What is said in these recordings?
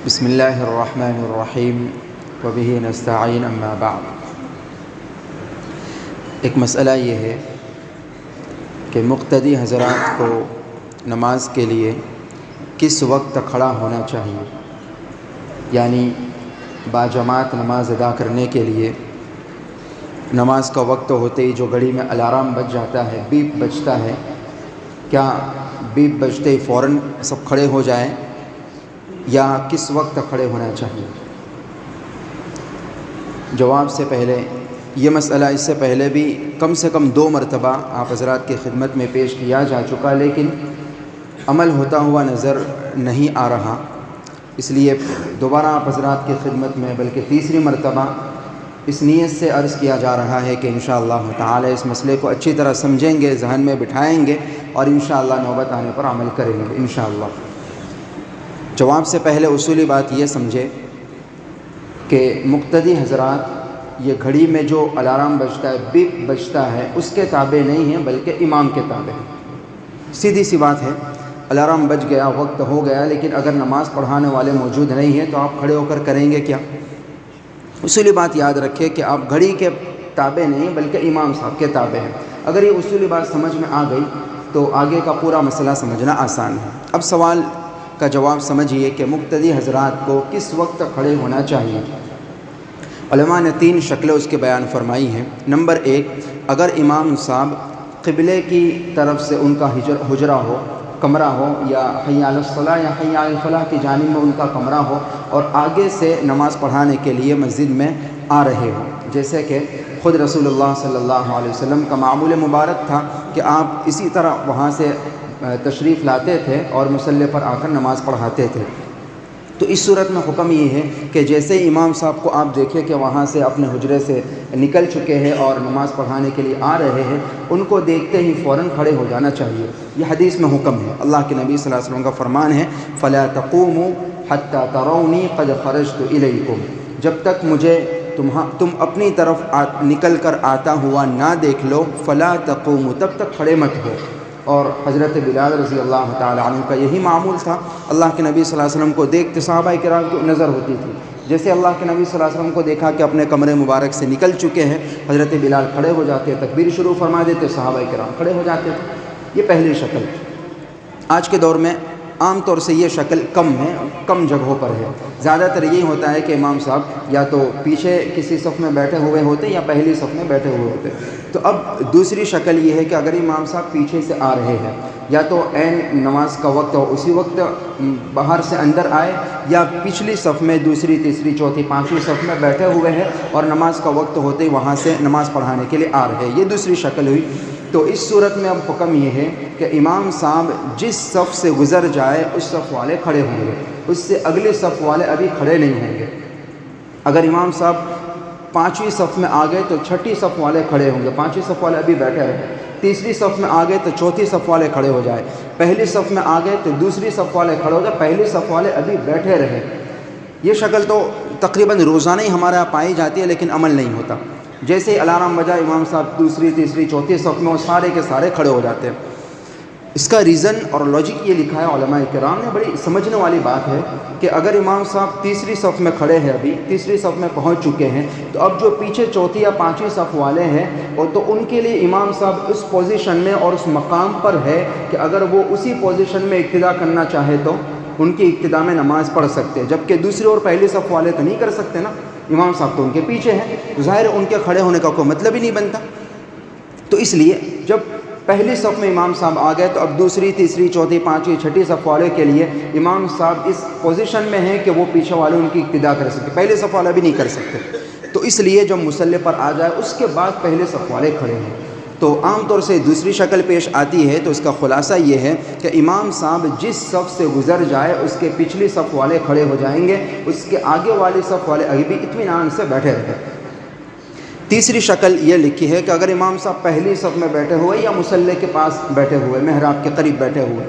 بسم اللہ الرحمن الرحیم وبہ نستعین اما بعد۔ ایک مسئلہ یہ ہے کہ مقتدی حضرات کو نماز کے لیے کس وقت کھڑا ہونا چاہیے، یعنی باجماعت نماز ادا کرنے کے لیے نماز کا وقت ہوتے ہی جو گھڑی میں الارم بج جاتا ہے، بیپ بجتا ہے، کیا بیپ بجتے ہی فوراً سب کھڑے ہو جائیں یا کس وقت کھڑے ہونا چاہیے؟ جواب سے پہلے یہ مسئلہ اس سے پہلے بھی کم سے کم 2 مرتبہ آپ حضرات کی خدمت میں پیش کیا جا چکا، لیکن عمل ہوتا ہوا نظر نہیں آ رہا، اس لیے دوبارہ آپ حضرات کی خدمت میں بلکہ تیسری مرتبہ اس نیت سے عرض کیا جا رہا ہے کہ انشاءاللہ تعالی اس مسئلے کو اچھی طرح سمجھیں گے، ذہن میں بٹھائیں گے اور انشاءاللہ نوبت آنے پر عمل کریں گے انشاءاللہ۔ جواب سے پہلے اصولی بات یہ سمجھے کہ مقتدی حضرات یہ گھڑی میں جو الارم بجتا ہے، بیپ بجتا ہے، اس کے تابع نہیں ہیں بلکہ امام کے تابع ہیں۔ سیدھی سی بات ہے، الارم بج گیا، وقت ہو گیا، لیکن اگر نماز پڑھانے والے موجود نہیں ہیں تو آپ کھڑے ہو کر کریں گے کیا؟ اصولی بات یاد رکھیں کہ آپ گھڑی کے تابع نہیں بلکہ امام صاحب کے تابع ہیں۔ اگر یہ اصولی بات سمجھ میں آ گئی تو آگے کا پورا مسئلہ سمجھنا آسان ہے۔ اب سوال کا جواب سمجھیے کہ مقتدی حضرات کو کس وقت کھڑے ہونا چاہیے۔ علماء نے 3 شکلیں اس کے بیان فرمائی ہیں۔ نمبر 1، اگر امام صاحب قبلے کی طرف سے ان کا حجرہ ہو، کمرہ ہو، یا حی علی الصلاۃ یا حی علی الفلاح کی جانب میں ان کا کمرہ ہو اور آگے سے نماز پڑھانے کے لیے مسجد میں آ رہے ہوں، جیسے کہ خود رسول اللہ صلی اللہ علیہ وسلم کا معمول مبارک تھا کہ آپ اسی طرح وہاں سے تشریف لاتے تھے اور مصلی پر آ کر نماز پڑھاتے تھے۔ تو اس صورت میں حکم یہ ہے کہ جیسے امام صاحب کو آپ دیکھیں کہ وہاں سے اپنے حجرے سے نکل چکے ہیں اور نماز پڑھانے کے لیے آ رہے ہیں، ان کو دیکھتے ہی فوراً کھڑے ہو جانا چاہیے۔ یہ حدیث میں حکم ہے، اللہ کے نبی صلی اللہ علیہ وسلم کا فرمان ہے، فَلَا تَقُومُوا حَتَّى تَرَوْنِي قَدْ خَرَجْتُ إِلَيْكُمْ، جب تک مجھے تم اپنی طرف نکل کر آتا ہوا نہ دیکھ لو، فَلَا تَقُومُوا، تب تک کھڑے مت ہو۔ اور حضرت بلال رضی اللہ تعالیٰ عنہ کا یہی معمول تھا، اللہ کے نبی صلی اللہ علیہ وسلم کو دیکھتے صحابہ کرام کو نظر ہوتی تھی، جیسے اللہ کے نبی صلی اللہ علیہ وسلم کو دیکھا کہ اپنے کمرے مبارک سے نکل چکے ہیں، حضرت بلال کھڑے ہو جاتے، تکبیر شروع فرما دیتے، صحابہ کرام کھڑے ہو جاتے تھے۔ یہ پہلی شکل۔ آج کے دور میں عام طور سے یہ شکل کم ہے، کم جگہوں پر ہے۔ زیادہ تر یہی ہوتا ہے کہ امام صاحب یا تو پیچھے کسی صف میں بیٹھے ہوئے ہوتے یا پہلی صف میں بیٹھے ہوئے ہوتے۔ تو اب دوسری شکل یہ ہے کہ اگر امام صاحب پیچھے سے آ رہے ہیں، یا تو عین نماز کا وقت ہو اسی وقت باہر سے اندر آئے، یا پچھلی صف میں دوسری، تیسری، چوتھی، پانچویں صف میں بیٹھے ہوئے ہیں اور نماز کا وقت ہوتے ہی وہاں سے نماز پڑھانے کے لیے آ رہے ہیں، یہ دوسری شکل ہوئی۔ تو اس صورت میں اب حکم یہ ہے کہ امام صاحب جس صف سے گزر جائے اس صف والے کھڑے ہوں گے، اس سے اگلے صف والے ابھی کھڑے نہیں ہوں گے۔ اگر امام صاحب 5ویں صف میں آ گئے تو 6ٹھی صف والے کھڑے ہوں گے، 5ویں صف والے ابھی بیٹھے رہے۔ تیسری صف میں آ گئے تو 4تھی صف والے کھڑے ہو جائے۔ پہلی صف میں آ گئے تو دوسری صف والے کھڑے ہو جائے، پہلی صف والے ابھی بیٹھے رہے۔ یہ شکل تو تقریباً روزانہ ہی ہمارے یہاں پائی جاتی ہے، لیکن عمل نہیں ہوتا۔ جیسے ہی الارم بجا، امام صاحب دوسری، تیسری، چوتھی صف میں وہ سارے کے سارے کھڑے ہو جاتے ہیں۔ اس کا ریزن اور لاجک یہ لکھا ہے علماء کرام نے، بڑی سمجھنے والی بات ہے کہ اگر امام صاحب تیسری صف میں کھڑے ہیں، ابھی تیسری صف میں پہنچ چکے ہیں، تو اب جو پیچھے چوتھی یا 5ویں صف والے ہیں، اور تو ان کے لیے امام صاحب اس پوزیشن میں اور اس مقام پر ہے کہ اگر وہ اسی پوزیشن میں اقتدا کرنا چاہے تو ان کی اقتدا میں نماز پڑھ سکتے ہیں، جبکہ دوسری اور پہلی صف والے تو نہیں کر سکتے نا، امام صاحب تو ان کے پیچھے ہیں، ظاہر ان کے کھڑے ہونے کا کوئی مطلب ہی نہیں بنتا۔ تو اس لیے جب پہلی صف میں امام صاحب آ گئے تو اب دوسری، تیسری، چوتھی، 5ویں، 6ٹھی صف والے کے لیے امام صاحب اس پوزیشن میں ہیں کہ وہ پیچھے والے ان کی اقتدا کر سکتے، پہلے صف والے بھی نہیں کر سکتے۔ تو اس لیے جب مصلی پر آ جائے اس کے بعد پہلے صف والے کھڑے ہیں۔ تو عام طور سے دوسری شکل پیش آتی ہے، تو اس کا خلاصہ یہ ہے کہ امام صاحب جس صف سے گزر جائے اس کے پچھلی صف والے کھڑے ہو جائیں گے، اس کے آگے والی صف والے ابھی بھی اطمینان سے بیٹھے رہے۔ تیسری شکل یہ لکھی ہے کہ اگر امام صاحب پہلی صف میں بیٹھے ہوئے یا مصلی کے پاس بیٹھے ہوئے، محراب کے قریب بیٹھے ہوئے،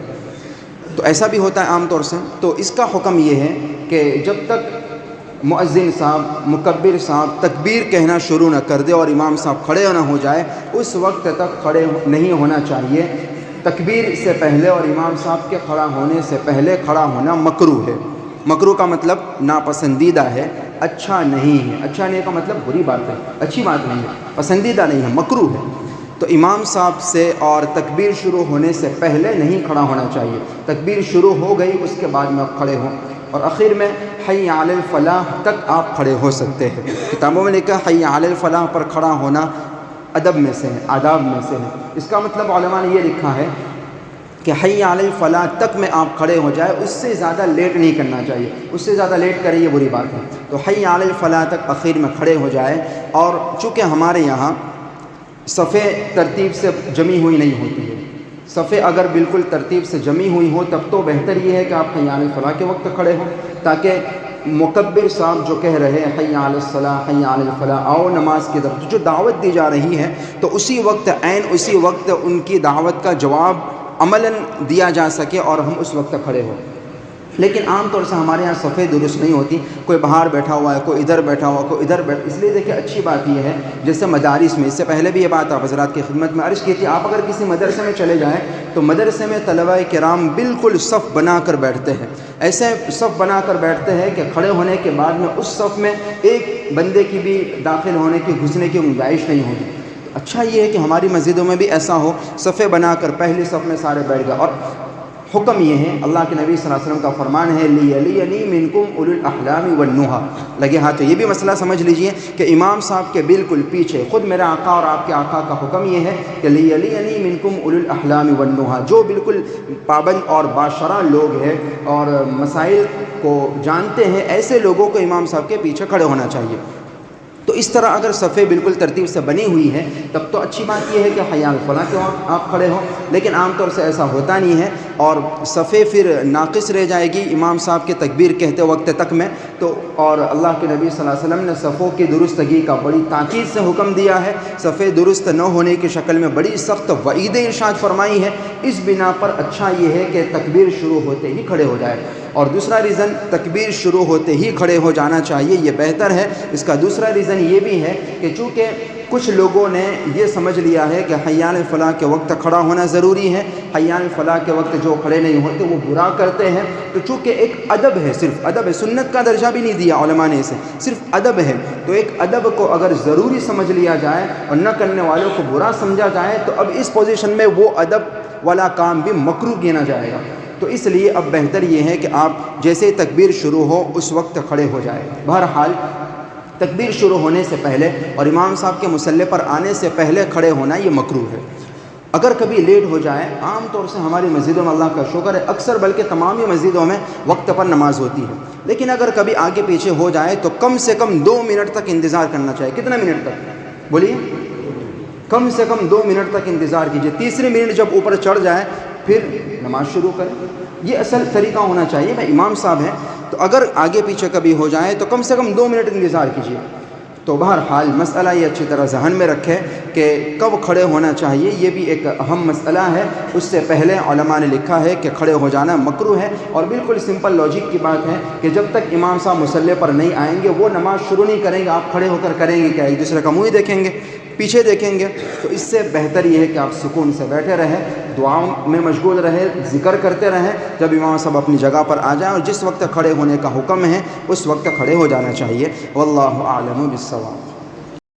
تو ایسا بھی ہوتا ہے عام طور سے، تو اس کا حکم یہ ہے کہ جب تک مؤذن صاحب، مکبر صاحب تکبیر کہنا شروع نہ کر دے اور امام صاحب کھڑے نہ ہو جائے، اس وقت تک کھڑے نہیں ہونا چاہیے۔ تکبیر سے پہلے اور امام صاحب کے کھڑا ہونے سے پہلے کھڑا ہونا مکروہ ہے۔ مکروہ کا مطلب ناپسندیدہ ہے، اچھا نہیں ہے۔ اچھا نہیں کا مطلب بری بات ہے، اچھی بات نہیں ہے، پسندیدہ نہیں ہے، مکروہ ہے۔ تو امام صاحب سے اور تکبیر شروع ہونے سے پہلے نہیں کھڑا ہونا چاہیے۔ تکبیر شروع ہو گئی اس کے بعد میں آپ کھڑے ہوں، اور آخر میں حی علی الفلاح تک آپ کھڑے ہو سکتے ہیں۔ کتابوں میں لکھا حی علی الفلاح پر کھڑا ہونا ادب میں سے ہے، آداب میں سے ہے۔ اس کا مطلب علماء نے یہ لکھا ہے کہ حی علی الفلاح تک میں آپ کھڑے ہو جائے، اس سے زیادہ لیٹ نہیں کرنا چاہیے، اس سے زیادہ لیٹ کریں یہ بری بات ہے۔ تو حی علی الفلاح تک آخر میں کھڑے ہو جائے، اور چونکہ ہمارے یہاں صفیں ترتیب سے جمی ہوئی نہیں ہوتی ہے، صفیں اگر بالکل ترتیب سے جمی ہوئی ہوں تب تو بہتر یہ ہے کہ آپ حی علی الفلاح کے وقت کھڑے ہوں، تاکہ مکبر صاحب جو کہہ رہے ہیں حی علی الصلاح حی علی الفلاح، آؤ نماز کی طرف، جو دعوت دی جا رہی ہے تو اسی وقت عین اسی وقت ان کی دعوت کا جواب عملاً دیا جا سکے اور ہم اس وقت کھڑے ہوں۔ لیکن عام طور سے ہمارے یہاں صفیں درست نہیں ہوتی، کوئی باہر بیٹھا ہوا ہے، کوئی ادھر بیٹھا ہوا، کوئی ادھر بیٹھا، اس لیے دیکھیں اچھی بات یہ ہے جیسے مدارس میں، اس سے پہلے بھی یہ بات آپ حضرات کی خدمت میں عرض کی تھی، آپ اگر کسی مدرسے میں چلے جائیں تو مدرسے میں طلبہ کرام بالکل صف بنا کر بیٹھتے ہیں، ایسے صف بنا کر بیٹھتے ہیں کہ کھڑے ہونے کے بعد میں اس صف میں ایک بندے کی بھی داخل ہونے کی، گھسنے کی گنجائش نہیں ہوتی۔ اچھا یہ ہے کہ ہماری مسجدوں میں بھی ایسا ہو، صفیں بنا کر پہلی صف میں سارے بیٹھ گئے۔ اور حکم یہ ہے، اللہ کے نبی صلی اللہ علیہ وسلم کا فرمان ہے لیلینی منکم اولو الاحلام والنہی، لگے ہاتھ۔ یہ بھی مسئلہ سمجھ لیجئے کہ امام صاحب کے بالکل پیچھے خود میرے آقا اور آپ کے آقا کا حکم یہ ہے کہ لیلینی منکم اولو الاحلام والنہی، جو بالکل پابند اور باشرع لوگ ہیں اور مسائل کو جانتے ہیں، ایسے لوگوں کو امام صاحب کے پیچھے کھڑے ہونا چاہیے۔ تو اس طرح اگر صفیں بالکل ترتیب سے بنی ہوئی ہے تب تو اچھی بات یہ ہے کہ حی علی الفلاح کے وقت آپ کھڑے ہوں، لیکن عام طور سے ایسا ہوتا نہیں ہے اور صفیں پھر ناقص رہ جائے گی امام صاحب کے تکبیر کہتے وقت تک میں تو۔ اور اللہ کے نبی صلی اللہ علیہ وسلم نے صفوں کی درستگی کا بڑی تاکید سے حکم دیا ہے، صفیں درست نہ ہونے کی شکل میں بڑی سخت وعید ارشاد فرمائی ہے۔ اس بنا پر اچھا یہ ہے کہ تکبیر شروع ہوتے ہی کھڑے ہو جائے۔ اور دوسرا ریزن، تکبیر شروع ہوتے ہی کھڑے ہو جانا چاہیے، یہ بہتر ہے۔ اس کا دوسرا ریزن یہ بھی ہے کہ چونکہ کچھ لوگوں نے یہ سمجھ لیا ہے کہ حی علی الفلاح کے وقت کھڑا ہونا ضروری ہے، حی علی الفلاح کے وقت جو کھڑے نہیں ہوتے وہ برا کرتے ہیں، تو چونکہ ایک ادب ہے، صرف ادب ہے، سنت کا درجہ بھی نہیں دیا علماء نے اسے، صرف ادب ہے، تو ایک ادب کو اگر ضروری سمجھ لیا جائے اور نہ کرنے والوں کو برا سمجھا جائے تو اب اس پوزیشن میں وہ ادب والا کام بھی مکروہ گنا جائے گا۔ تو اس لیے اب بہتر یہ ہے کہ آپ جیسے تکبیر شروع ہو اس وقت کھڑے ہو جائیں۔ بہرحال تکبیر شروع ہونے سے پہلے اور امام صاحب کے مصلی پر آنے سے پہلے کھڑے ہونا یہ مکروہ ہے۔ اگر کبھی لیٹ ہو جائے، عام طور سے ہماری مسجدوں میں اللہ کا شکر ہے اکثر بلکہ تمام ہی مسجدوں میں وقت پر نماز ہوتی ہے، لیکن اگر کبھی آگے پیچھے ہو جائے تو کم سے کم 2 منٹ تک انتظار کرنا چاہیے۔ کتنا منٹ تک بولیے؟ کم سے کم 2 منٹ تک انتظار کیجیے، تیسرے منٹ جب اوپر چڑھ جائے پھر نماز شروع کریں، یہ اصل طریقہ ہونا چاہیے۔ میں امام صاحب ہیں تو اگر آگے پیچھے کبھی ہو جائے تو کم سے کم 2 منٹ انتظار کیجیے۔ تو بہرحال مسئلہ یہ اچھی طرح ذہن میں رکھیں کہ کب کھڑے ہونا چاہیے، یہ بھی ایک اہم مسئلہ ہے۔ اس سے پہلے علماء نے لکھا ہے کہ کھڑے ہو جانا مکروہ ہے، اور بالکل سمپل لاجک کی بات ہے کہ جب تک امام صاحب مصلی پر نہیں آئیں گے وہ نماز شروع نہیں کریں گے، آپ کھڑے ہو کر کریں گے کیا؟ ایک دوسرے کا منہ ہی دیکھیں گے، پیچھے دیکھیں گے۔ تو اس سے بہتر یہ ہے کہ آپ سکون سے بیٹھے رہیں، دعاؤں میں مشغول رہیں، ذکر کرتے رہیں، جب امام صاحب اپنی جگہ پر آ جائیں، اور جس وقت کھڑے ہونے کا حکم ہے اس وقت کھڑے ہو جانا چاہیے۔ واللہ اعلم بالصواب۔